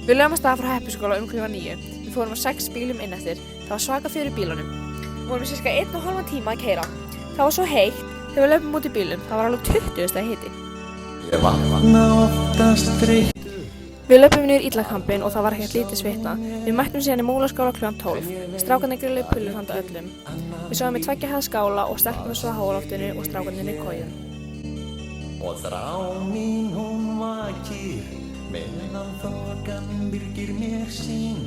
Við lögum að staða frá Heppiskóla klukkan 9. Við fórum á 6 bílum inn eftir. Það var svaka fjör í bílunum. Við vorum í sirka 1,5 tíma að keyra. Það var svo heitt þegar við löpum út í bílum. Það var alveg 20 stæði hiti. Ég vakna oftast þreyttur. Við löpum niður Illakampinn og það var ekkert lítið svitna. Við mættum síðan í Múlaskála klukkan 12. Strákarnir grilluðu pullur handa öllum. Við sáum í 2 hæða skála og stelpurnar svo á háaloftinu og strákarnir í kojum. Og þrá mín hún vakir, meðan þokan byrgir mér sín.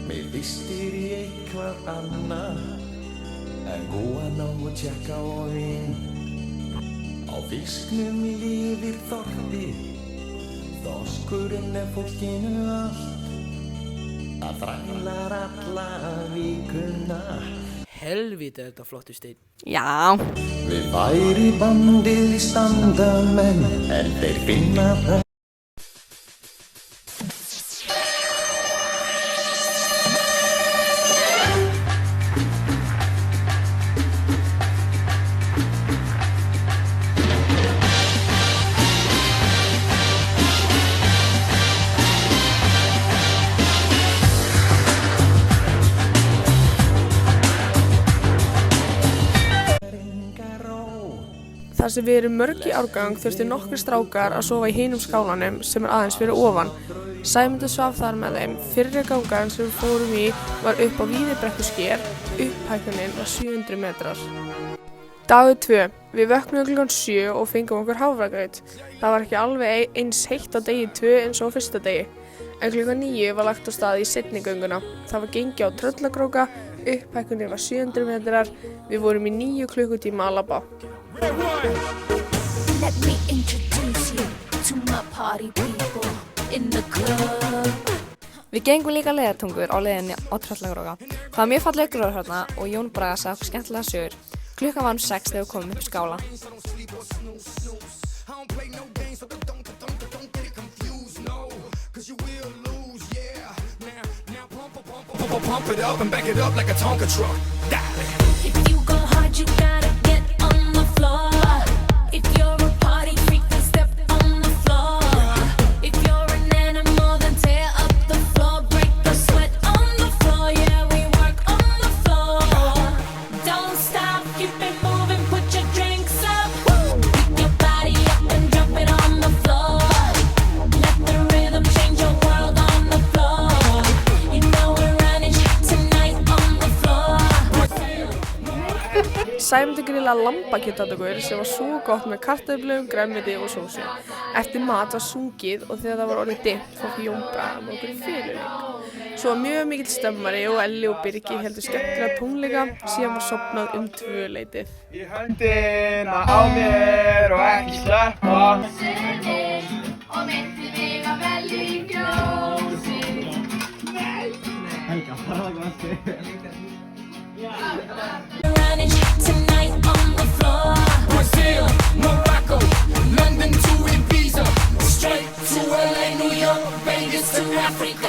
Mér vistir í eitthvað annað en góðan og tjekka og vín. Á fisknum lifir þorpið, þorskurinn fólkinu allt. Það þrælar alla vikuna. Helvíti er þetta flottur steinn. Já. Við væri bandið standa menn, en þeir finna það. Þar sem við erum mörg í árgang þurfti nokkrir strákar að sofa í hinum skálanum sem aðeins fyrir ofan. Sæmundur svaf þar með þeim. Fyrri gangan sem við fórum í var upp á Víðibrekkusker. Upphækkunin var 700 metrar. Dagur 2. Við vöknuðum klukkan 7 og fengum okkur hafragraut. Það var ekki alveg eins heitt á degi 2 eins og á fyrsta degi. En klukkan 9 var lagt á stað í seinni gönguna. Það var gengið á Tröllakróka. Upphækkunin var 700 metrar. Við vorum í 9 klukkutíma að labba. Let me introduce you to my party people in the club. Við gengum líka leiðartungur á leiðinni á Tröllakróka. Það var mjög fallegur gróður þarna og Jón Braga sagði okkur skemmtilega sögur. Klukkan var 6 þegar við komum upp skála. Pump it up and back it up like a Tonka truck. If you go hard, you gotta get on the floor. If you're a party freak, then step on the floor. If you're an animal, then tear up the floor. Break the sweat on the floor, yeah, we work on the floor. Don't stop, keep it moving, put your drinks up. Pick your body up and drop it on the floor. Let the rhythm change your world on the floor. You know we're running tonight on the floor. Sæmundur grillaði lambakjötaftökur sem var svo gott með kartöflum, grænmeti og sósu. Eftir mat var sungið og þegar það var orðið dimmt fór Jón Braga með okkur í fiðluleik. Svo var mjög mikill stemmari og Elli og Birgir héldu skemmtilega tónleika, síðan var sofnað 2-leytið. Í höndina á mér og ekki sleppa. Og myndi mig að velja í grjósið. Helga, fara það ekki. Running tonight on the floor. Brazil, Morocco, London to Ibiza, straight to LA, New York, Vegas to Africa.